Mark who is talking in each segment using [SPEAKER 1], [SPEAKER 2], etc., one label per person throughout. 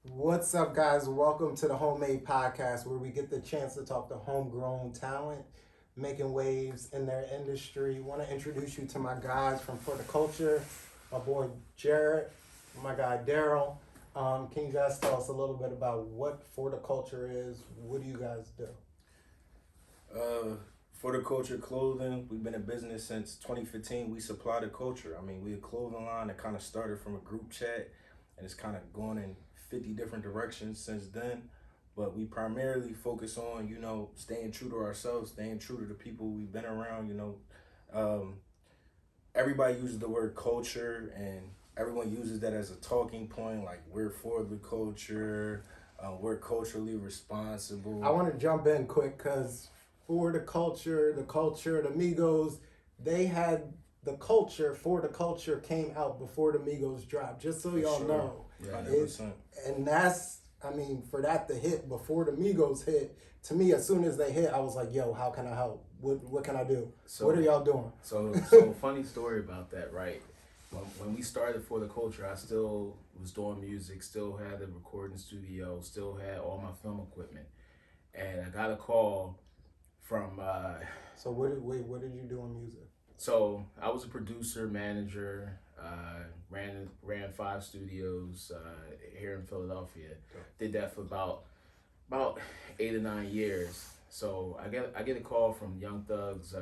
[SPEAKER 1] What's up, guys? Welcome to the Homemade Podcast, where we get the chance to talk to homegrown talent making waves in their industry. Want to introduce you to my guys from For the Culture, my boy Jared, my guy Daryl. Can you guys tell us a little bit about what For the Culture is? What do you guys do?
[SPEAKER 2] For the culture clothing, we've been in business since 2015. We supply the culture. I mean, we a clothing line that kind of started from a group chat, and it's kind of gone in 50 different directions since then. But we primarily focus on, staying true to ourselves, staying true to the people we've been around. Um, everybody uses the word culture, and everyone uses that as a talking point. Like we're for the culture, we're culturally responsible.
[SPEAKER 1] I want to jump in quick because the Migos, they had the culture For the Culture came out before the Migos dropped. Just so y'all know,
[SPEAKER 2] Yeah, 100%.
[SPEAKER 1] and for that to hit before the Migos hit, to me, as soon as they hit, I was like, yo, how can I help? What can I do? What are y'all doing?
[SPEAKER 3] So funny story about that, right? When we started For the Culture, I still was doing music, still had a recording studio, still had all my film equipment, and I got a call from.
[SPEAKER 1] So what did you do in music?
[SPEAKER 3] So I was a producer, manager, ran 5 studios here in Philadelphia. Did that for about 8 or 9 years. So I get a call from Young Thug's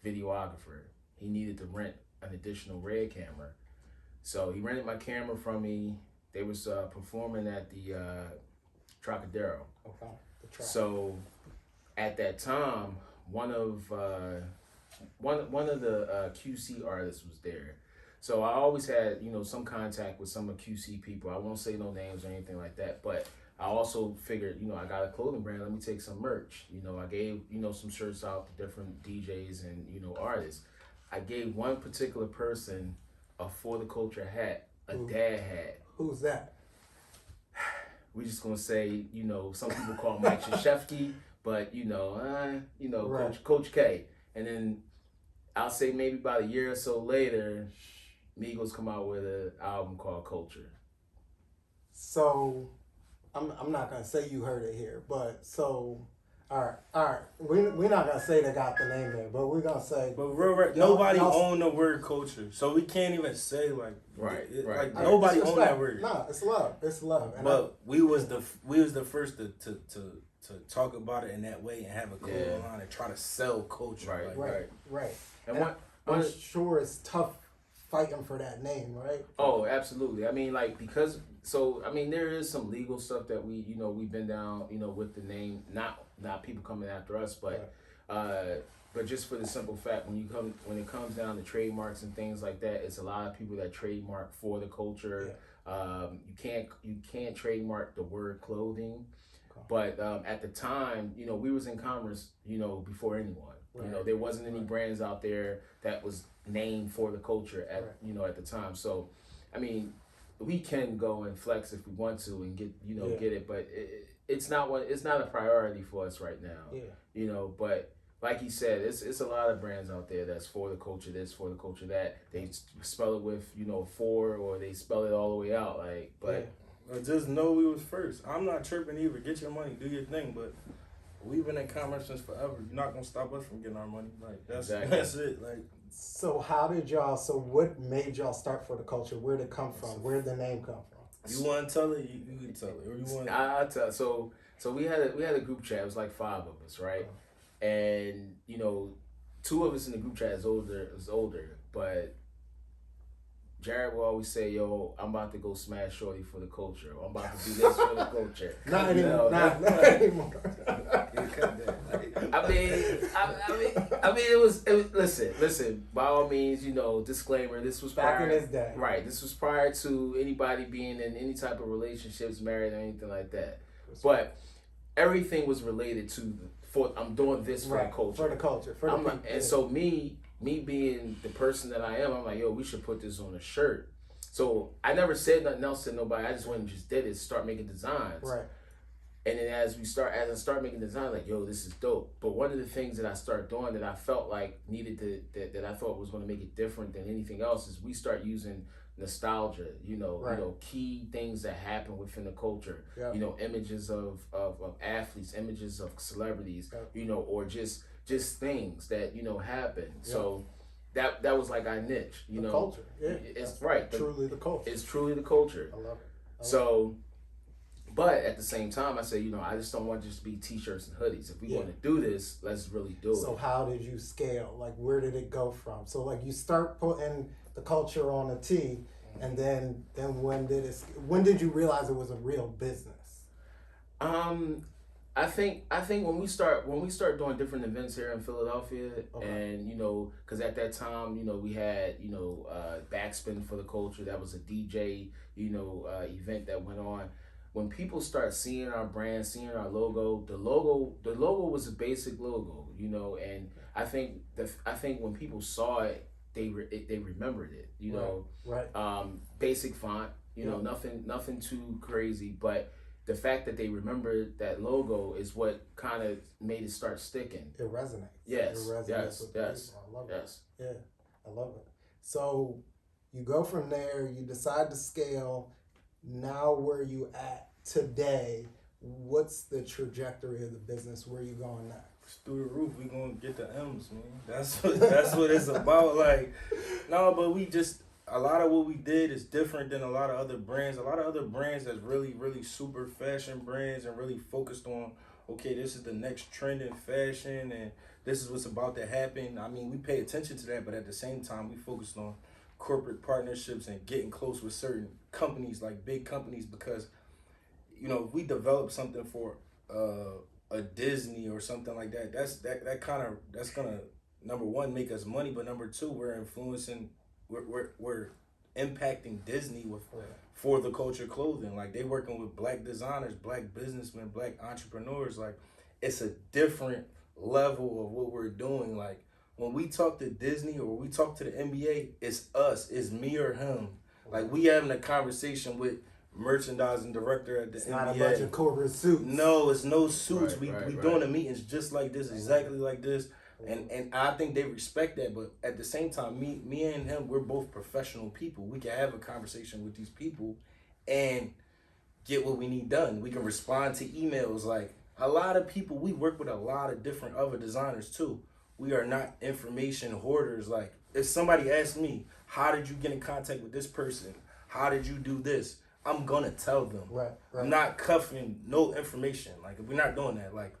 [SPEAKER 3] videographer. He needed to rent an additional Red camera, so he rented my camera from me. They was performing at the Trocadero.
[SPEAKER 1] Okay, the track.
[SPEAKER 3] So at that time, one of the QC artists was there. So I always had some contact with some of QC people. I won't say no names or anything like that, but I also figured I got a clothing brand. Let me take some merch. I gave some shirts out to different DJs and artists. I gave one particular person a For the Culture hat, a dad hat.
[SPEAKER 1] Who's that?
[SPEAKER 3] We just gonna say, some people call Mike Krzyzewski, but
[SPEAKER 1] Right.
[SPEAKER 3] Coach K. And then I'll say maybe about a year or so later, Migos come out with an album called Culture.
[SPEAKER 1] So, I'm not gonna say you heard it here, but so, all right. We're not gonna say they got the name there, but we're gonna say.
[SPEAKER 2] But nobody own the word culture, so we can't even say like
[SPEAKER 3] Right.
[SPEAKER 2] Like
[SPEAKER 1] All right,
[SPEAKER 2] nobody
[SPEAKER 1] it's
[SPEAKER 2] own
[SPEAKER 1] respect.
[SPEAKER 2] that word.
[SPEAKER 1] No, it's love. It's love. And
[SPEAKER 2] But we was the first to talk about it in that way and have a clothing line and try to sell culture.
[SPEAKER 3] Right.
[SPEAKER 1] right.
[SPEAKER 3] And
[SPEAKER 1] And
[SPEAKER 3] what?
[SPEAKER 1] I'm sure it's tough fighting for that name, right?
[SPEAKER 3] Oh, absolutely. I mean, there is some legal stuff that we've been down, with the name. Not people coming after us, but just for the simple fact when it comes down to trademarks and things like that, it's a lot of people that trademark For the Culture.
[SPEAKER 1] Yeah.
[SPEAKER 3] You can't trademark the word clothing,
[SPEAKER 1] Okay.
[SPEAKER 3] but at the time, we was in commerce, before anyone.
[SPEAKER 1] Right.
[SPEAKER 3] There wasn't any brands out there that was named For the Culture at
[SPEAKER 1] Right.
[SPEAKER 3] at the time. So, I mean, we can go and flex if we want to and get
[SPEAKER 1] Yeah.
[SPEAKER 3] get it, but it's not a priority for us right now.
[SPEAKER 1] Yeah.
[SPEAKER 3] But like he said, it's a lot of brands out there that's For the Culture this, For the Culture that. They spell it with for, or they spell it all the way out.
[SPEAKER 2] But just know we was first. I'm not tripping either. Get your money, do your thing. But we've been in commerce since forever. You're not gonna stop us from getting our money. Like that's
[SPEAKER 3] Exactly.
[SPEAKER 2] that's it. Like
[SPEAKER 1] So what made y'all start For the Culture? Where did it come from? Where did the name come from?
[SPEAKER 2] you want to tell it, you can tell it. Or you want.
[SPEAKER 3] I tell so we had a group chat. It was like 5 of us, right? And 2 of us in the group chat is older, but Jared will always say, "Yo, I'm about to go smash shorty for the culture. Or I'm about to do this for the culture."
[SPEAKER 1] Not anymore. Not anymore.
[SPEAKER 3] It was. Listen. By all means, disclaimer. This was
[SPEAKER 1] Back
[SPEAKER 3] prior,
[SPEAKER 1] in his day.
[SPEAKER 3] right? This was prior to anybody being in any type of relationships, married, or anything like that. But everything was related to I'm doing this for the culture.
[SPEAKER 1] For the culture. For the
[SPEAKER 3] I'm like,
[SPEAKER 1] people.
[SPEAKER 3] and so me being the person that I am, I'm like, yo, we should put this on a shirt. So I never said nothing else to nobody. I just went and just did it, start making designs.
[SPEAKER 1] Right.
[SPEAKER 3] And then as I start making designs, like, yo, this is dope. But one of the things that I start doing that I felt like that I thought was going to make it different than anything else is we start using nostalgia,
[SPEAKER 1] Right.
[SPEAKER 3] key things that happen within the culture,
[SPEAKER 1] Yep.
[SPEAKER 3] Images of athletes, images of celebrities,
[SPEAKER 1] Yep.
[SPEAKER 3] or just things that, happen.
[SPEAKER 1] Yep.
[SPEAKER 3] So that was like our niche,
[SPEAKER 1] The culture. Yeah.
[SPEAKER 3] It's
[SPEAKER 1] That's
[SPEAKER 3] right.
[SPEAKER 1] Truly the culture.
[SPEAKER 3] It's truly the culture.
[SPEAKER 1] I love it.
[SPEAKER 3] So, but at the same time, I say, I just don't want it just to be t-shirts and hoodies. If we want to do this, let's really do it.
[SPEAKER 1] So how did you scale? Like, where did it go from? So like you start putting the culture on a tee, and then when did you realize it was a real business?
[SPEAKER 3] I think when we start doing different events here in Philadelphia, and because at that time, we had Backspin for the Culture. That was a DJ event that went on. When people start seeing our brand, seeing our logo, the logo was a basic logo, and I think when people saw it, they remembered it,
[SPEAKER 1] Right.
[SPEAKER 3] Basic font, nothing too crazy, but the fact that they remembered that logo is what kind of made it start sticking.
[SPEAKER 1] It resonates.
[SPEAKER 3] Yes.
[SPEAKER 1] It resonates
[SPEAKER 3] Yes.
[SPEAKER 1] with
[SPEAKER 3] Yes.
[SPEAKER 1] people. I love
[SPEAKER 3] Yes.
[SPEAKER 1] it. Yeah, I love it. So you go from there, you decide to scale. Now where you at today? What's the trajectory of the business? Where you going now?
[SPEAKER 2] Through the roof, we gonna get the M's, man. That's what it's about. Like, no, but we just, a lot of what we did is different than a lot of other brands. A lot of other brands that's really, really super fashion brands and really focused on, okay, this is the next trend in fashion and this is what's about to happen. I mean, we pay attention to that, but at the same time, we focused on corporate partnerships and getting close with certain companies, like big companies, because, if we develop something for a Disney or something like that, that's gonna, number one, make us money, but number two, we're impacting Disney for the culture clothing. Like, they working with black designers, black businessmen, black entrepreneurs. Like, it's a different level of what we're doing. Like, when we talk to Disney or we talk to the NBA, it's us, it's me or him. Like, we having a conversation with merchandising director at the NBA.
[SPEAKER 1] It's not a bunch of corporate suits.
[SPEAKER 2] No, it's no suits.
[SPEAKER 3] Right,
[SPEAKER 2] we
[SPEAKER 3] right.
[SPEAKER 2] doing the meetings just like this, exactly like this. And I think they respect that, but at the same time, me and him, we're both professional people. We can have a conversation with these people and get what we need done. We can respond to emails. Like, a lot of people, we work with a lot of different other designers too. We are not information hoarders. Like, if somebody asks me, how did you get in contact with this person? How did you do this? I'm gonna tell them.
[SPEAKER 1] Right.
[SPEAKER 2] I'm not cuffing no information. Like, we're not doing that. Like,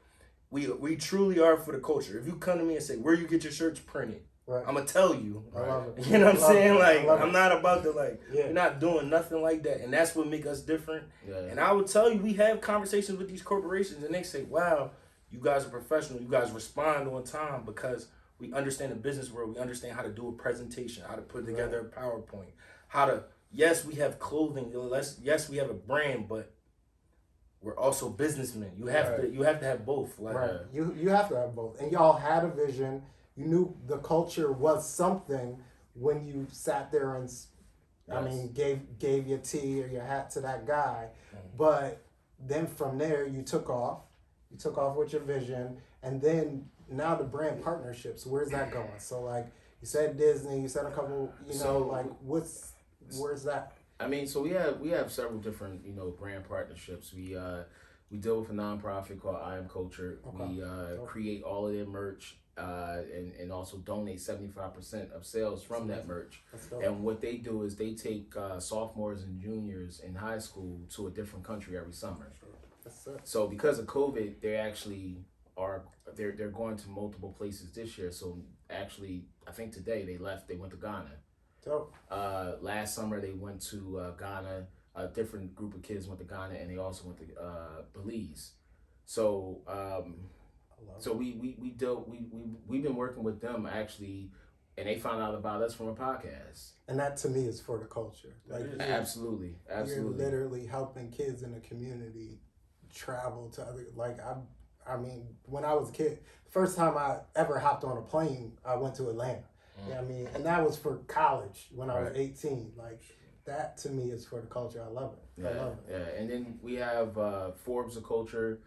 [SPEAKER 2] we truly are for the culture. If you come to me and say, where you get your shirts printed,
[SPEAKER 1] Right.
[SPEAKER 2] I'm gonna tell you.
[SPEAKER 1] I love it.
[SPEAKER 2] You know what I'm saying? Like,
[SPEAKER 1] I'm
[SPEAKER 2] I'm not about to, like,
[SPEAKER 1] Yeah.
[SPEAKER 2] we're not doing nothing like that. And that's what make us different.
[SPEAKER 3] Yeah.
[SPEAKER 2] And I would tell you, we have conversations with these corporations and they say, wow, you guys are professional. You guys respond on time because we understand the business world. We understand how to do a presentation, how to put together a PowerPoint, how to, yes, we have clothing. Yes, we have a brand, but we're also businessmen. You have to have both. Like,
[SPEAKER 1] Right. You have to have both. And y'all had a vision. You knew the culture was something when you sat there and, I mean, gave your tea or your hat to that guy.
[SPEAKER 2] Mm-hmm.
[SPEAKER 1] But then from there, you took off. You took off with your vision. And then now the brand partnerships, where's that going? So, like, you said Disney, you said a couple, like, where's that?
[SPEAKER 3] I mean, so we have several different brand partnerships. We deal with a nonprofit called I Am Culture.
[SPEAKER 1] Okay.
[SPEAKER 3] We create all of their merch and also donate 75% of sales from that merch.
[SPEAKER 1] That's dope.
[SPEAKER 3] And what they do is they take sophomores and juniors in high school to a different country every summer.
[SPEAKER 1] That's it.
[SPEAKER 3] So because of COVID, they actually they're going to multiple places this year. So actually, I think today they went to Ghana.
[SPEAKER 1] Dope.
[SPEAKER 3] Last summer they went to Ghana. A different group of kids went to Ghana, and they also went to Belize. So we've been working with them actually, and they found out about us from a podcast.
[SPEAKER 1] And that to me is for the culture. Like,
[SPEAKER 3] Absolutely.
[SPEAKER 1] You're literally helping kids in the community travel to other, like, I mean, when I was a kid, first time I ever hopped on a plane, I went to Atlanta. You know what I mean? And that was for college when I was 18. Like, that to me is for the culture. I love it.
[SPEAKER 3] Yeah,
[SPEAKER 1] I love it.
[SPEAKER 3] yeah. And then we have Forbes of Culture,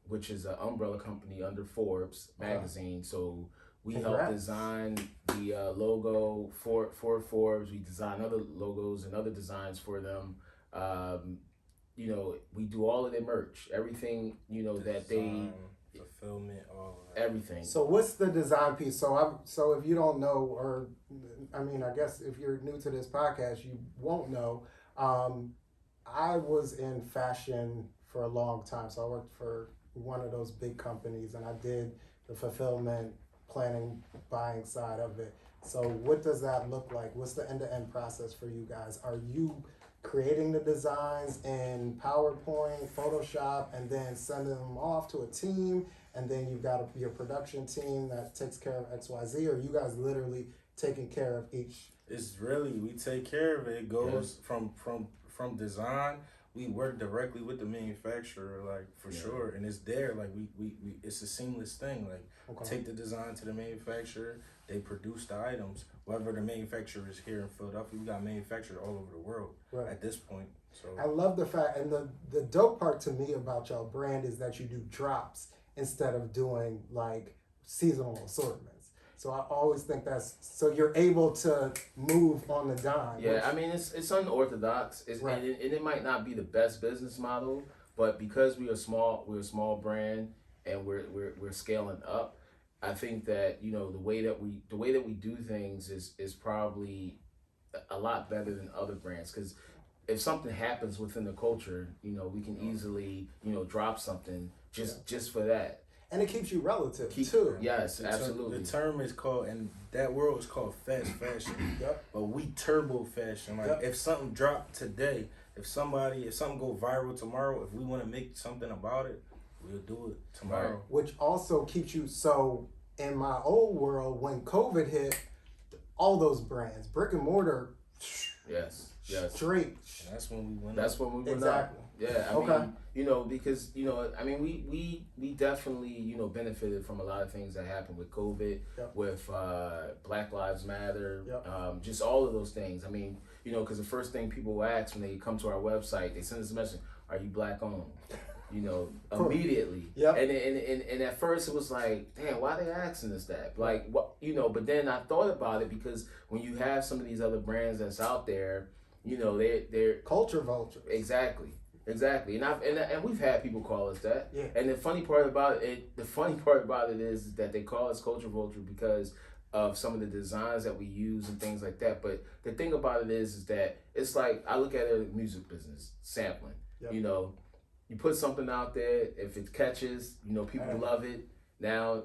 [SPEAKER 3] which is an umbrella company under Forbes magazine. So We
[SPEAKER 1] Congrats.
[SPEAKER 3] helped design the logo for Forbes. We design other logos and other designs for them. You know, we do all of their merch, everything, you know, that they,
[SPEAKER 2] fulfillment, all of that.
[SPEAKER 3] everything.
[SPEAKER 1] So what's the design piece? So if you don't know, or I mean, I guess if you're new to this podcast, you won't know. I was in fashion for a long time, so I worked for one of those big companies, and I did the fulfillment, planning, buying side of it. So what does that look like? What's the end-to-end process for you guys? Are you creating the designs in PowerPoint, Photoshop, and then sending them off to a team, and then you've got your production team that takes care of XYZ, or you guys literally taking care of each?
[SPEAKER 2] It's really, we take care of it. It goes from design. We work directly with the manufacturer, like for sure, and it's there. Like we it's a seamless thing. Like take the design to the manufacturer, they produce the items. Whether the manufacturer is here in Philadelphia, we got manufacturers all over the world at this point. So
[SPEAKER 1] I love the fact, and the dope part to me about y'all brand is that you do drops instead of doing like seasonal assortments. So I always think so you're able to move on the dime.
[SPEAKER 3] Yeah, I mean it's unorthodox. And it might not be the best business model, but because we're a small brand and we're scaling up, I think that, you know, the way that we do things is probably a lot better than other brands, because if something happens within the culture, you know, we can easily, you know, drop something just for that.
[SPEAKER 1] And it keeps you relative too.
[SPEAKER 3] Yes, absolutely.
[SPEAKER 2] The term is called, and that world is called fast fashion. But we turbo fashion. Like if something dropped today, if something go viral tomorrow, if we want to make something about it, we'll do it tomorrow.
[SPEAKER 1] Right. Which also keeps you, so in my old world, when COVID hit, all those brands, brick and mortar, straight.
[SPEAKER 2] And that's when we went
[SPEAKER 3] That's when we went
[SPEAKER 1] exactly.
[SPEAKER 3] up. Yeah, I mean, you know, because, you know, I mean, we definitely, you know, benefited from a lot of things that happened with COVID, with Black Lives Matter, just all of those things. I mean, you know, because the first thing people will ask when they come to our website, they send us a message, are you Black owned? You know, immediately. And at first it was like, damn, why are they asking us that? Like, what, you know, but then I thought about it, because when you have some of these other brands that's out there, you know, they're
[SPEAKER 1] culture vultures.
[SPEAKER 3] Exactly. And we've had people call us that.
[SPEAKER 1] Yeah.
[SPEAKER 3] And the funny part about it is that they call us culture vulture because of some of the designs that we use and things like that. But the thing about it is that it's like, I look at it as music business, sampling. You know, you put something out there, if it catches, you know, people love it. Now,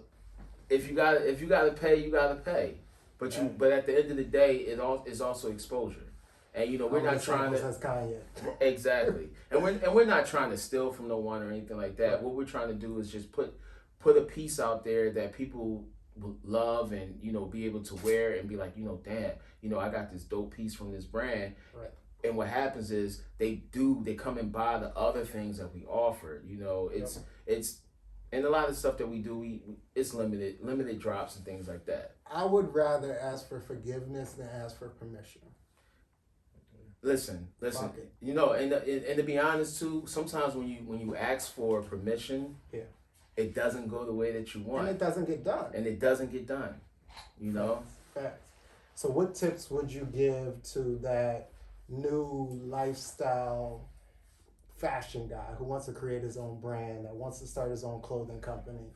[SPEAKER 3] if you gotta pay, you gotta pay. But but at the end of the day, it's also exposure. And you know, we're not trying to exactly, and we're not trying to steal from no one or anything like that. What we're trying to do is just put a piece out there that people will love, and you know, be able to wear and be like, you know, damn, you know, I got this dope piece from this brand. And what happens is they come and buy the other things that we offer. You know, it's and a lot of stuff that we do, it's limited drops and things like that.
[SPEAKER 1] I would rather ask for forgiveness than ask for permission.
[SPEAKER 3] Listen. You know, and to be honest too, sometimes when you ask for permission, it doesn't go the way that you want,
[SPEAKER 1] and it doesn't get done.
[SPEAKER 3] You know.
[SPEAKER 1] Facts. So, what tips would you give to that new lifestyle fashion guy who wants to create his own brand, that wants to start his own clothing company?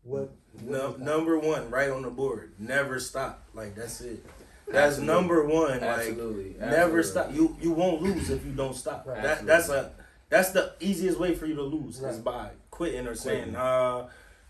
[SPEAKER 2] Number one, right on the board. Never stop. Like, that's it. That's number one.
[SPEAKER 3] Absolutely.
[SPEAKER 2] Like, never stop. You won't lose if you don't stop. That's the easiest way for you to lose is by quitting or saying, I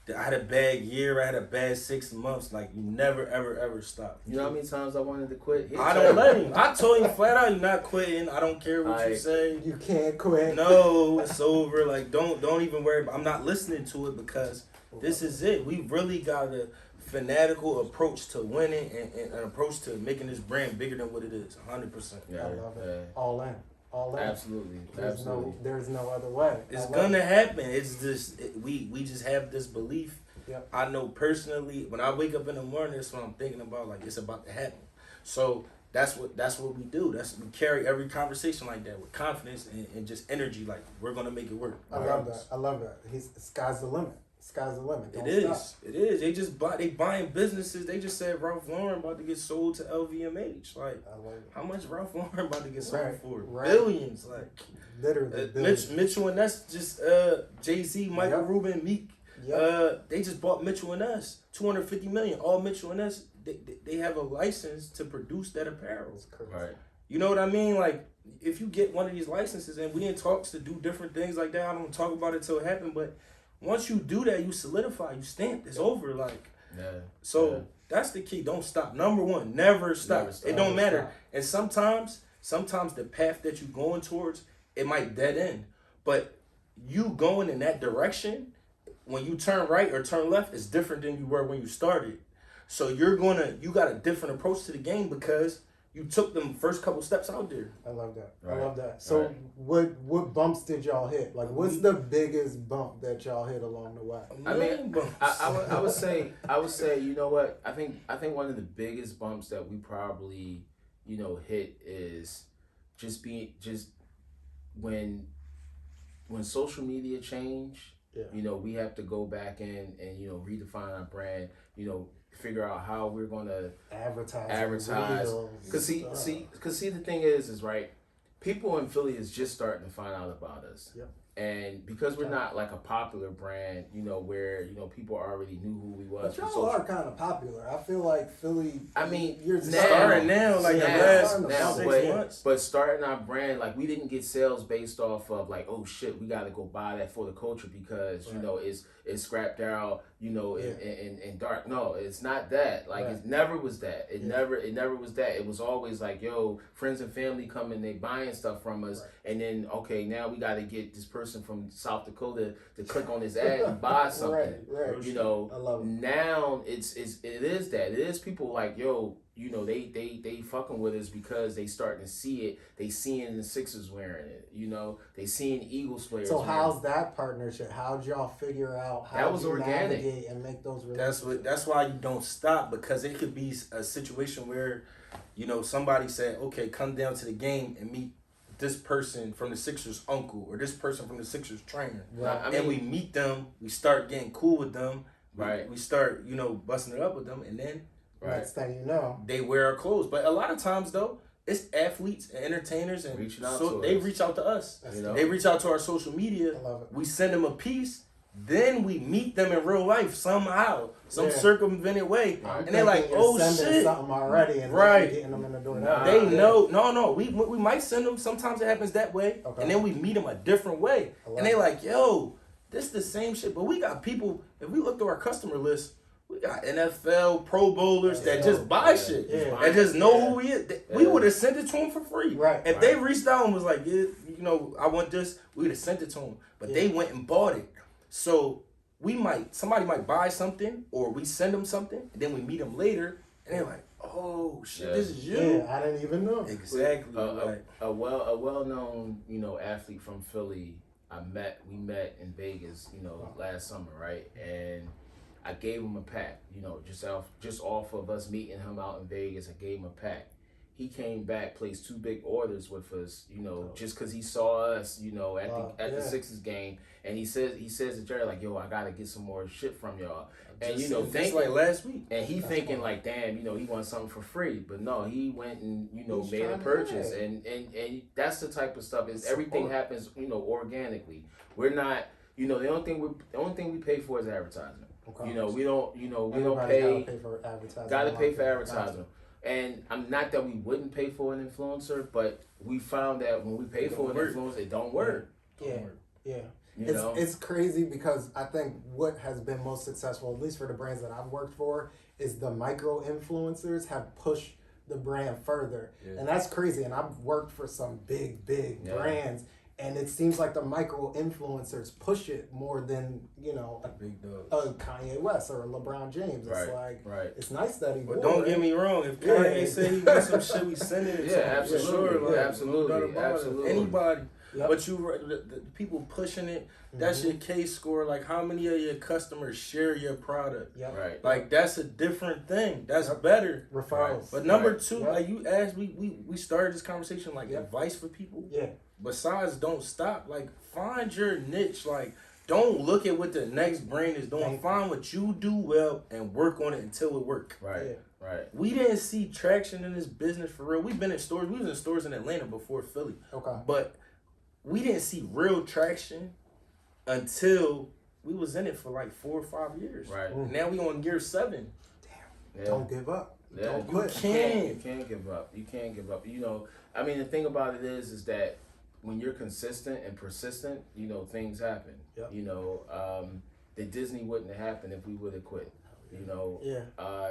[SPEAKER 2] had a bad year, I had a bad 6 months. Like, you never, ever, ever stop.
[SPEAKER 3] You know how many times I wanted to quit?
[SPEAKER 2] I don't let him. I told him flat out, you're not quitting. I don't care what you say.
[SPEAKER 1] You can't quit.
[SPEAKER 2] No, it's over. Like, don't even worry about. I'm not listening to it, because this is it. We really got a fanatical approach to winning and an approach to making this brand bigger than what it is. 100%.
[SPEAKER 1] Yeah, I love it. All in.
[SPEAKER 3] Absolutely.
[SPEAKER 1] There's no other way.
[SPEAKER 2] It's gonna happen. It's just we just have this belief. I know personally, when I wake up in the morning, that's what I'm thinking about. Like, it's about to happen. So that's what we do. We carry every conversation like that with confidence and just energy. Like, we're gonna make it work.
[SPEAKER 1] I love that. Sky's the limit. sky's the limit. Don't
[SPEAKER 2] It is.
[SPEAKER 1] stop.
[SPEAKER 2] It is. They buying businesses. They just said Ralph Lauren about to get sold to LVMH. Like,
[SPEAKER 1] I love it.
[SPEAKER 2] how much Ralph Lauren about to get sold
[SPEAKER 1] Right,
[SPEAKER 2] for?
[SPEAKER 1] right.
[SPEAKER 2] Billions. Like,
[SPEAKER 1] Literally, billions.
[SPEAKER 2] Mitchell and Ness just Jay-Z, Michael
[SPEAKER 1] Yep.
[SPEAKER 2] Rubin, Meek.
[SPEAKER 1] Yep.
[SPEAKER 2] They just bought Mitchell and Ness, $250 million. All Mitchell and Ness, they have a license to produce that apparel.
[SPEAKER 1] It's crazy.
[SPEAKER 3] Right.
[SPEAKER 2] You know what I mean? Like, if you get one of these licenses, and we in talks to do different things like that, I don't talk about it till it happen, but once you do that, you solidify, you stamp, it's over. Like,
[SPEAKER 3] Yeah.
[SPEAKER 2] so that's the key. Don't stop. Number one, never stop.
[SPEAKER 3] Never stop.
[SPEAKER 2] It don't
[SPEAKER 1] Never
[SPEAKER 2] matter.
[SPEAKER 1] stop.
[SPEAKER 2] And sometimes the path that you're going towards, it might dead end. But you going in that direction, when you turn right or turn left, is different than you were when you started. So you got a different approach to the game because you took them first couple steps out there.
[SPEAKER 1] I love that.
[SPEAKER 3] Right.
[SPEAKER 1] I love that. So what bumps did y'all hit? Like, what's the biggest bump that y'all hit along the way?
[SPEAKER 3] I mean, I would say, you know what? I think one of the biggest bumps that we probably, hit is just when social media changed.
[SPEAKER 1] Yeah.
[SPEAKER 3] We have to go back in and redefine our brand. Figure out how we're gonna advertise. Cause see, the thing is right. People in Philly is just starting to find out about us.
[SPEAKER 1] Yep.
[SPEAKER 3] And because we're not like a popular brand, where people already knew who we was.
[SPEAKER 1] But y'all are kind of popular. I feel like Philly.
[SPEAKER 3] I mean,
[SPEAKER 1] you're
[SPEAKER 3] now-
[SPEAKER 2] starting now, like the last
[SPEAKER 3] now,
[SPEAKER 2] 6 months.
[SPEAKER 3] but starting our brand, like we didn't get sales based off of like, oh shit, we got to go buy that for the culture because it's scrapped out, and dark. No, it's not that. Like it never was that. It never was that. It was always like, yo, friends and family come and they buying stuff from us, and then okay, now we got to get this person from South Dakota to click on his ad and buy something.
[SPEAKER 1] Right.
[SPEAKER 3] I
[SPEAKER 1] love it.
[SPEAKER 3] Now it is that. It is people like, yo, they fucking with us because they starting to see it. They seeing the Sixers wearing it. They seeing Eagles players.
[SPEAKER 1] So how's that partnership? How'd y'all figure out how
[SPEAKER 3] That was
[SPEAKER 1] to
[SPEAKER 3] organic.
[SPEAKER 1] navigate and make those relationships?
[SPEAKER 2] That's why you don't stop, because it could be a situation where, somebody said, okay, come down to the game and meet this person from the Sixers' uncle or this person from the Sixers' trainer.
[SPEAKER 1] Right.
[SPEAKER 3] I mean,
[SPEAKER 2] And we meet them, we start getting cool with them,
[SPEAKER 3] Right.
[SPEAKER 2] We start, busting it up with them, and then
[SPEAKER 1] Next thing you know,
[SPEAKER 2] they wear our clothes. But a lot of times though, it's athletes and entertainers, and
[SPEAKER 3] Reaching out
[SPEAKER 2] so
[SPEAKER 3] to
[SPEAKER 2] they
[SPEAKER 3] us.
[SPEAKER 2] reach out to us.
[SPEAKER 1] That's
[SPEAKER 2] They reach out to our social media.
[SPEAKER 1] I love it.
[SPEAKER 2] We send them a piece. Then we meet them in real life somehow, some circumvented way,
[SPEAKER 3] Right.
[SPEAKER 2] and they're like,
[SPEAKER 1] You're
[SPEAKER 2] "Oh
[SPEAKER 1] sending
[SPEAKER 2] shit!"
[SPEAKER 1] something already, and
[SPEAKER 2] Right.
[SPEAKER 1] getting them in the door.
[SPEAKER 3] Nah.
[SPEAKER 2] They know. No. We might send them. Sometimes it happens that way,
[SPEAKER 1] Okay.
[SPEAKER 2] and then we meet them a different way,
[SPEAKER 1] I love
[SPEAKER 2] and they
[SPEAKER 1] it.
[SPEAKER 2] like, "Yo, this the same shit." But we got people. If we look through our customer list, we got NFL Pro Bowlers that just buy shit,
[SPEAKER 1] Yeah.
[SPEAKER 2] and just know who he is. We
[SPEAKER 3] Yeah.
[SPEAKER 2] would have sent it to him for free.
[SPEAKER 1] Right.
[SPEAKER 2] If they reached out and was like, "Yeah, I want this," we would have sent it to him. But they went and bought it. So somebody might buy something, or we send them something, and then we meet them later, and they're like, "Oh shit, this is you."
[SPEAKER 1] Yeah, I didn't even know.
[SPEAKER 2] Exactly.
[SPEAKER 3] a well-known athlete from Philly. We met in Vegas last summer, right? And I gave him a pack, just off of us meeting him out in Vegas. I gave him a pack. He came back, placed 2 big orders with us, just because he saw us, at the Sixers game, and he says to Jerry like, "Yo, I gotta get some more shit from y'all," and
[SPEAKER 2] just
[SPEAKER 3] thinking
[SPEAKER 2] like last week,
[SPEAKER 3] and he thinking like, "Damn, he wants something for free," but no, he went and
[SPEAKER 1] He's
[SPEAKER 3] made a
[SPEAKER 1] trying to
[SPEAKER 3] purchase,
[SPEAKER 1] pay.
[SPEAKER 3] and that's the type of stuff. Is everything happens organically. We're not, the only thing we pay for is advertisement.
[SPEAKER 1] Okay.
[SPEAKER 3] We don't
[SPEAKER 1] Everybody
[SPEAKER 3] pay.
[SPEAKER 1] Gotta pay for advertising.
[SPEAKER 3] Gotta pay for advertising. And I'm not that we wouldn't pay for an influencer, but we found that when we pay for an influencer, it don't work.
[SPEAKER 1] Yeah.
[SPEAKER 3] You know?
[SPEAKER 1] It's crazy because I think what has been most successful, at least for the brands that I've worked for, is the micro influencers have pushed the brand further.
[SPEAKER 2] Yeah.
[SPEAKER 1] And that's crazy. And I've worked for some big brands. And it seems like the micro influencers push it more than,
[SPEAKER 2] big dog.
[SPEAKER 1] a Kanye West or a LeBron James. It's
[SPEAKER 3] Right.
[SPEAKER 1] it's nice that he
[SPEAKER 2] But
[SPEAKER 1] wore
[SPEAKER 2] don't
[SPEAKER 1] it.
[SPEAKER 2] get me wrong. If Kanye say he wants some shit, we send it.
[SPEAKER 3] Yeah, absolutely. Absolutely.
[SPEAKER 2] No doubt about it.
[SPEAKER 3] Absolutely.
[SPEAKER 2] Anybody.
[SPEAKER 1] Yep.
[SPEAKER 2] But the people pushing it, that's your case score. Like, how many of your customers share your product?
[SPEAKER 1] Yep.
[SPEAKER 3] Right.
[SPEAKER 2] Like, that's a different thing. That's better.
[SPEAKER 1] Referrals.
[SPEAKER 2] But number
[SPEAKER 3] Right.
[SPEAKER 2] 2,
[SPEAKER 1] Yep.
[SPEAKER 2] like you asked, we started this conversation like
[SPEAKER 1] Yep.
[SPEAKER 2] advice for people.
[SPEAKER 1] Yeah.
[SPEAKER 2] Besides, don't stop. Like, find your niche. Like, Don't look at what the next brand is doing. Find what you do well and work on it until it works.
[SPEAKER 3] Right. Right.
[SPEAKER 2] We didn't see traction in this business for real. We've been in stores. We was in stores in Atlanta before Philly.
[SPEAKER 1] Okay.
[SPEAKER 2] But we didn't see real traction until we was in it for like 4 or 5 years.
[SPEAKER 3] Right.
[SPEAKER 2] Now we on year 7.
[SPEAKER 1] Damn. Yeah. Don't give up.
[SPEAKER 3] Yeah.
[SPEAKER 1] Don't
[SPEAKER 3] You
[SPEAKER 1] quit.
[SPEAKER 3] can't give up. You can't give up. You know, I mean, the thing about it is that when you're consistent and persistent, you know, things happen.
[SPEAKER 1] Yep.
[SPEAKER 3] You know, the Disney wouldn't have happened if we would have quit. You know,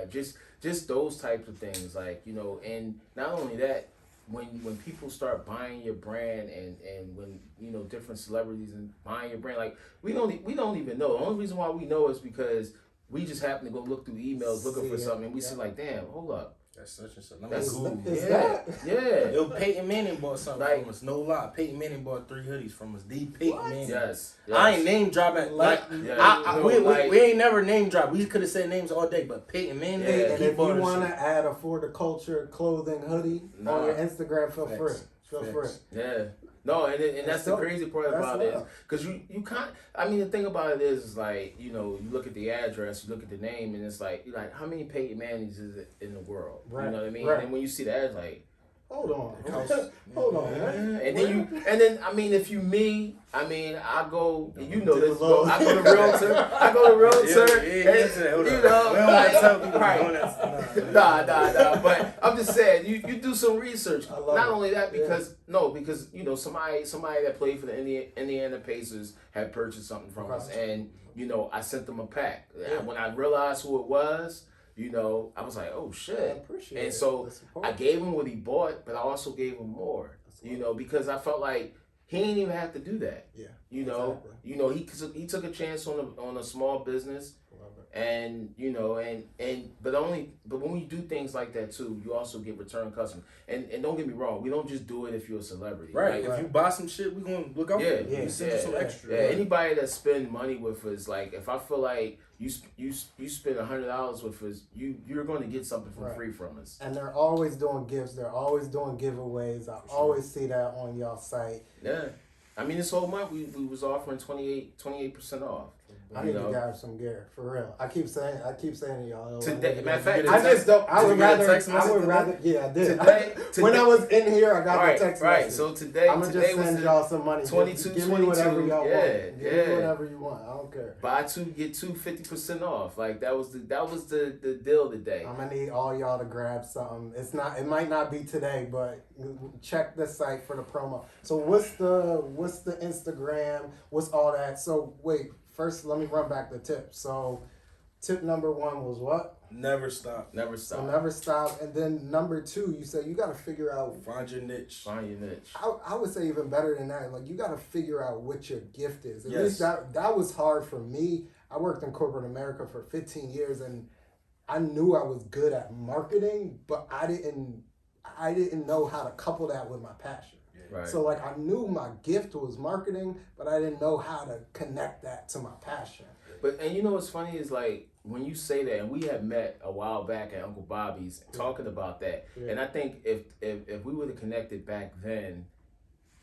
[SPEAKER 3] just those types of things, like, you know, and not only that, when people start buying your brand and when, you know, different celebrities and buying your brand, like we don't even know. The only reason why we know is because we just happen to go look through emails looking for something and we see like, damn, hold up.
[SPEAKER 2] That's such and such.
[SPEAKER 3] That's
[SPEAKER 2] Google.
[SPEAKER 3] Yeah.
[SPEAKER 2] Yo, Peyton Manning bought something from us. No lie. Peyton Manning bought 3 hoodies from us. Peyton Manning.
[SPEAKER 3] Yes.
[SPEAKER 2] I ain't name dropping. We ain't never name drop. We could have said names all day, but Peyton Manning.
[SPEAKER 1] Yeah, and if you want to add a For the Culture clothing hoodie on your Instagram, feel free. Feel free.
[SPEAKER 3] Yeah. No, and that's the crazy part about it, because you can't. I mean, the thing about it is like, you know, you look at the address, you look at the name, and it's like, you're like, how many Peyton Mannings is it in the world?
[SPEAKER 1] Right.
[SPEAKER 3] You know what I mean?
[SPEAKER 1] Right.
[SPEAKER 3] And when you see the ads, like,
[SPEAKER 1] hold on, man.
[SPEAKER 3] And then I mean, if you me, I mean, I go, you know this, I go to Realtor, and, you know, right. Nah. But I'm just saying, you do some research. Not only that, because you know, somebody that played for the Indiana Pacers had purchased something from us, and you know, I sent them a pack. When I realized who it was, you know, I was like, oh shit.
[SPEAKER 1] I appreciate
[SPEAKER 3] and so I gave him what he bought, but I also gave him more. You know, because I felt like he didn't even have to do that.
[SPEAKER 1] Yeah.
[SPEAKER 3] You know, he took a chance on a small business. And you know, but when we do things like that too, you also get return customers. And don't get me wrong, we don't just do it if you're a celebrity.
[SPEAKER 2] Right. If you buy some shit, we gonna look out for you. We send you some extra.
[SPEAKER 3] Yeah. Anybody that spend money with us, like if I feel like you spend $100 with us, you're going to get something for free from us.
[SPEAKER 1] And they're always doing gifts. They're always doing giveaways. I always see that on y'all site.
[SPEAKER 3] Yeah. I mean, this whole month we was offering 28% off.
[SPEAKER 1] I need to grab some gear for real. I keep saying to y'all.
[SPEAKER 3] Today, matter of fact,
[SPEAKER 1] I just don't. I would rather. Yeah, I did. Today, when I was in here, I got the text message.
[SPEAKER 3] Right. So today,
[SPEAKER 1] I'm gonna just send y'all some money.
[SPEAKER 3] 22,
[SPEAKER 1] give me whatever y'all want.
[SPEAKER 3] Give
[SPEAKER 1] me whatever you want. I don't care.
[SPEAKER 3] Buy 2 get 2 50% off. Like that was the deal today.
[SPEAKER 1] I'm gonna need all y'all to grab something. It might not be today, but check the site for the promo. So what's the Instagram? What's all that? So wait. First, let me run back the tip. So, tip number 1 was what?
[SPEAKER 2] Never stop.
[SPEAKER 1] So never stop. And then number 2, you said you got to figure out.
[SPEAKER 2] Find your niche.
[SPEAKER 1] I would say even better than that. Like, you got to figure out what your gift is. At least that was hard for me. I worked in corporate America for 15 years, and I knew I was good at marketing, but I didn't know how to couple that with my passion.
[SPEAKER 3] Right.
[SPEAKER 1] So like I knew my gift was marketing, but I didn't know how to connect that to my passion.
[SPEAKER 3] And you know what's funny is like when you say that, and we had met a while back at Uncle Bobby's talking about that, and I think if we would have connected back then,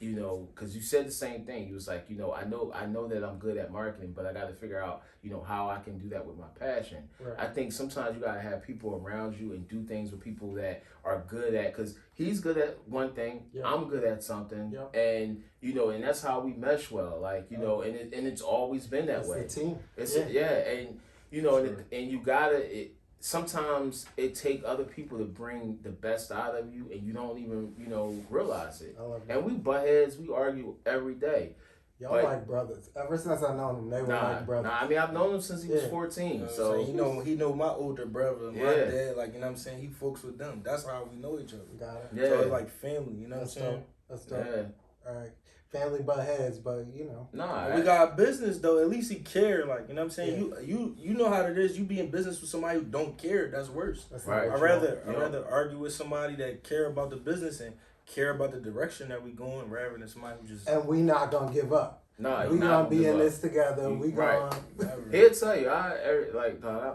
[SPEAKER 3] you know, because you said the same thing. You was like, you know, I know that I'm good at marketing, but I got to figure out, you know, how I can do that with my passion. Right. I think sometimes you got to have people around you and do things with people that are good at, because he's good at one thing, I'm good at something, and you know, and that's how we mesh well. Like, you know, and it's always been that way.
[SPEAKER 1] It's a team.
[SPEAKER 3] And you know, and you gotta. Sometimes it take other people to bring the best out of you, and you don't even, you know, realize it. And we butt heads, we argue every day.
[SPEAKER 1] Y'all like brothers. Ever since I known them, they were like brothers.
[SPEAKER 3] I mean, I've known him since he was 14. So
[SPEAKER 2] he know my older brother, my dad. Like, you know what I'm saying? He folks with them. That's how we know each other.
[SPEAKER 1] Got it.
[SPEAKER 2] Yeah. So it's like family. You know what I'm saying?
[SPEAKER 1] That's dope. Yeah. All right. Family butt heads, but you know.
[SPEAKER 2] We got a business though. At least he care. Like, you know what I'm saying? Yeah. You know how it is. You be in business with somebody who don't care. That's worse.
[SPEAKER 1] That's
[SPEAKER 2] right. I'd rather argue with somebody that care about the business and care about the direction that we going rather than somebody who just
[SPEAKER 1] And we not gonna give up.
[SPEAKER 3] Nah,
[SPEAKER 1] We gonna be in this together. We
[SPEAKER 3] Right.
[SPEAKER 1] gonna.
[SPEAKER 3] He'll tell you,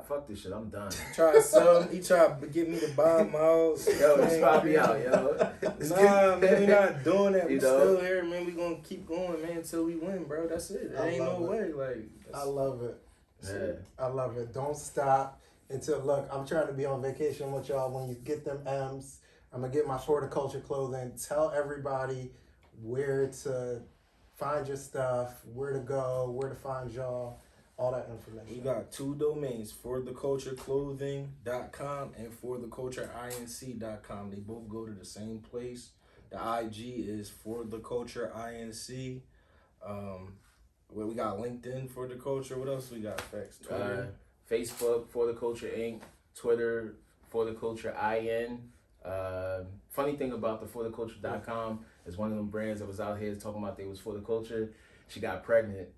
[SPEAKER 3] fuck this shit, I'm done.
[SPEAKER 2] try to sell. He try to get me to buy him out.
[SPEAKER 3] Yo, just pop me out, yo.
[SPEAKER 2] Nah, man, we not doing that. We
[SPEAKER 3] You know?
[SPEAKER 2] still here, man. We gonna keep going, man, until we win, bro. That's it. There
[SPEAKER 1] I
[SPEAKER 2] ain't no
[SPEAKER 1] love
[SPEAKER 2] way. Like,
[SPEAKER 1] I love it.
[SPEAKER 3] Yeah.
[SPEAKER 1] I love it. Don't stop until look. I'm trying to be on vacation with y'all. When you get them M's, I'm gonna get my horticulture clothing. Tell everybody where to find your stuff, where to go, where to find y'all, all that information.
[SPEAKER 2] we got 2 domains, forthecultureclothing.com and forthecultureinc.com. They both go to the same place. The IG is for the culture inc. Well, we got LinkedIn for the culture. What else we got? Facts. Twitter.
[SPEAKER 3] Facebook For the Culture Inc. Twitter For the Culture IN. Funny thing about the fortheculture.com is one of them brands that was out here talking about they was for the culture. She got pregnant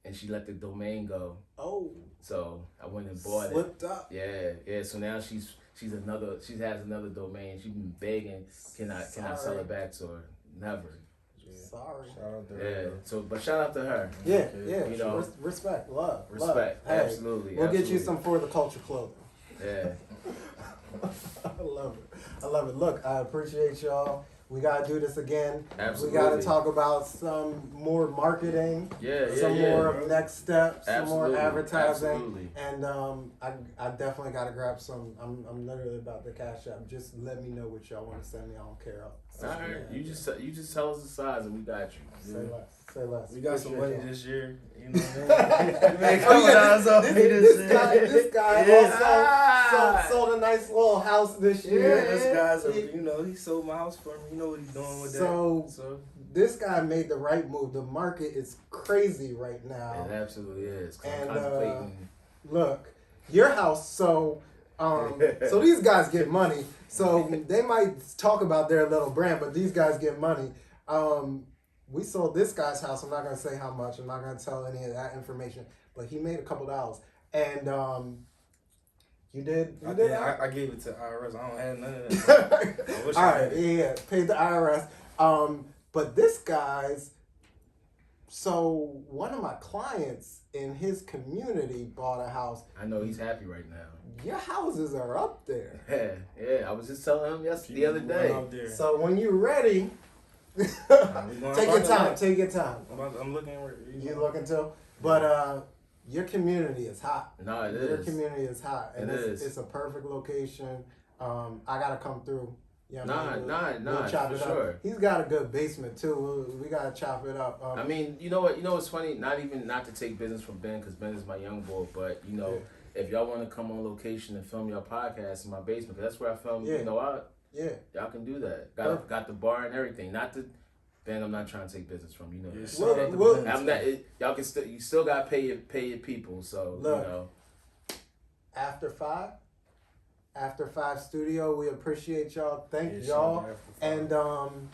[SPEAKER 3] and she let the domain go.
[SPEAKER 1] Oh,
[SPEAKER 3] So I went and bought
[SPEAKER 1] slipped up.
[SPEAKER 3] it. Yeah. So now she has another domain. She's been begging, can I sell
[SPEAKER 1] Sorry.
[SPEAKER 3] it back to her? Never.
[SPEAKER 1] Sorry.
[SPEAKER 2] Shout out to
[SPEAKER 3] Yeah.
[SPEAKER 2] her.
[SPEAKER 3] So but shout out to her.
[SPEAKER 1] Yeah,
[SPEAKER 2] Okay.
[SPEAKER 1] yeah.
[SPEAKER 3] You know.
[SPEAKER 1] Respect, love,
[SPEAKER 3] Respect.
[SPEAKER 1] Love. Hey,
[SPEAKER 3] Absolutely.
[SPEAKER 1] we'll get you
[SPEAKER 3] absolutely.
[SPEAKER 1] some for the culture clothing.
[SPEAKER 3] Yeah.
[SPEAKER 1] I love it. I love it. Look, I appreciate y'all. We gotta do this again.
[SPEAKER 3] Absolutely.
[SPEAKER 1] We gotta talk about some more marketing. Some more
[SPEAKER 2] bro.
[SPEAKER 1] next steps. Some
[SPEAKER 3] Absolutely.
[SPEAKER 1] more advertising.
[SPEAKER 3] Absolutely.
[SPEAKER 1] And I definitely gotta grab some. I'm literally about to cash up. Just let me know what y'all want to send me. I don't care.
[SPEAKER 3] All right. You just tell us the size and we got you.
[SPEAKER 1] Say less. Say less.
[SPEAKER 2] We got some money
[SPEAKER 1] Appreciate y'all.
[SPEAKER 2] this year. You know what I mean? Man,
[SPEAKER 1] Oh,
[SPEAKER 2] come
[SPEAKER 1] yeah,
[SPEAKER 2] on, so
[SPEAKER 1] this guy
[SPEAKER 2] Yeah.
[SPEAKER 1] also sold a nice little house this
[SPEAKER 2] Yeah,
[SPEAKER 1] year.
[SPEAKER 2] this guy's
[SPEAKER 1] He-
[SPEAKER 2] he sold my house for me. You know what he's doing with
[SPEAKER 1] So-
[SPEAKER 2] that. So
[SPEAKER 1] This guy made the right move. The market is crazy right now.
[SPEAKER 3] It absolutely is. 'Cause I'm
[SPEAKER 1] And,
[SPEAKER 3] contemplating.
[SPEAKER 1] Look, your house. So these guys get money. So they might talk about their little brand, but these guys get money. We sold this guy's house. I'm not gonna say how much. I'm not gonna tell any of that information. But he made a couple dollars. And you did. You did.
[SPEAKER 2] I gave it to IRS. I don't have none of that. I wish
[SPEAKER 1] All
[SPEAKER 2] I
[SPEAKER 1] right,
[SPEAKER 2] had.
[SPEAKER 1] yeah, paid the IRS. But this guy's, so one of my clients in his community bought a house.
[SPEAKER 3] I know he's happy right now.
[SPEAKER 1] Your houses are up there.
[SPEAKER 3] Yeah. I was just telling him the other day.
[SPEAKER 2] Out there.
[SPEAKER 1] So when you're ready,
[SPEAKER 2] we
[SPEAKER 1] take
[SPEAKER 2] going
[SPEAKER 1] your
[SPEAKER 2] out
[SPEAKER 1] time.
[SPEAKER 2] there.
[SPEAKER 1] Take your time.
[SPEAKER 2] I'm looking.
[SPEAKER 1] You looking to, but your community is hot.
[SPEAKER 3] No, it
[SPEAKER 1] Your
[SPEAKER 3] is.
[SPEAKER 1] community is hot, and
[SPEAKER 3] It is.
[SPEAKER 1] it's a perfect location. I gotta come through. You know what I mean?
[SPEAKER 3] Nah,
[SPEAKER 1] We'll chop
[SPEAKER 3] for
[SPEAKER 1] it up.
[SPEAKER 3] sure.
[SPEAKER 1] He's got a good basement too. We gotta chop it up.
[SPEAKER 3] I mean, you know what? You know what's funny? Not to take business from Ben, because Ben is my young boy. But you know, if y'all want to come on location and film your podcast in my basement, 'cause that's where I film.
[SPEAKER 1] Yeah.
[SPEAKER 3] You know,
[SPEAKER 1] yeah.
[SPEAKER 3] y'all can do that.
[SPEAKER 1] Perfect.
[SPEAKER 3] Got the bar and everything. Ben, I'm not trying to take business from you. Know.
[SPEAKER 2] Yeah,
[SPEAKER 3] that.
[SPEAKER 2] shout out to
[SPEAKER 1] Well,
[SPEAKER 2] Ben.
[SPEAKER 3] I'm not. Y'all can still. You still got to pay your people. So
[SPEAKER 1] Look.
[SPEAKER 3] you know.
[SPEAKER 1] After five studio, we appreciate y'all. Thank
[SPEAKER 2] Yeah,
[SPEAKER 1] y'all.
[SPEAKER 2] shout out to
[SPEAKER 1] And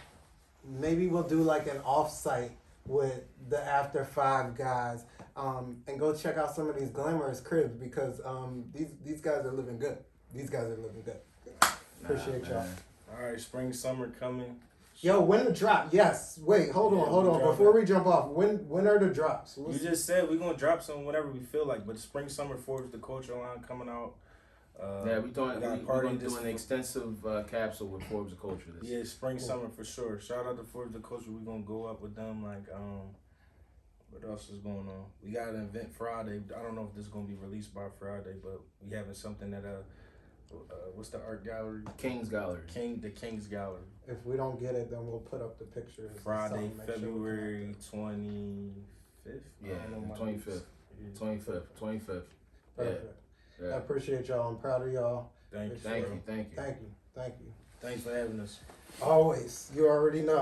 [SPEAKER 1] maybe we'll do like an off-site with the After Five guys. And go check out some of these glamorous cribs because these guys are living good. These guys are living good. Appreciate y'all.
[SPEAKER 3] man.
[SPEAKER 2] All right, spring, summer coming.
[SPEAKER 1] Yo, when the drop? Yes. Wait, hold
[SPEAKER 2] Yeah,
[SPEAKER 1] on.
[SPEAKER 2] we dropping.
[SPEAKER 1] Before we jump off, when are the drops?
[SPEAKER 2] You just said we're gonna drop some whenever we feel like, but spring, summer, Forbes, the culture line coming out.
[SPEAKER 3] Yeah, we're
[SPEAKER 2] got
[SPEAKER 3] going to
[SPEAKER 2] this
[SPEAKER 3] do an extensive capsule with Forbes of Culture. This
[SPEAKER 2] Yeah, spring,
[SPEAKER 1] Cool.
[SPEAKER 2] summer for sure. Shout out to Forbes the Culture. We're gonna go up with them. Like, what else is going on? We got an event Friday. I don't know if this is gonna be released by Friday, but we having something at what's the art gallery?
[SPEAKER 3] King's Gallery.
[SPEAKER 2] The King's Gallery.
[SPEAKER 1] If we don't get it, then we'll put up the pictures. and
[SPEAKER 2] Friday,
[SPEAKER 1] something, make sure we
[SPEAKER 2] February
[SPEAKER 1] connect
[SPEAKER 2] 25th.
[SPEAKER 3] Yeah,
[SPEAKER 2] I don't know my
[SPEAKER 3] 25th.
[SPEAKER 1] it.
[SPEAKER 3] 25th.
[SPEAKER 1] Perfect. I
[SPEAKER 3] Yeah.
[SPEAKER 1] appreciate y'all. I'm proud of y'all.
[SPEAKER 2] Thank you.
[SPEAKER 3] Thank
[SPEAKER 2] bro.
[SPEAKER 3] you. Thank you.
[SPEAKER 1] Thank you. Thank you.
[SPEAKER 2] Thanks for having us.
[SPEAKER 1] Always. You already know.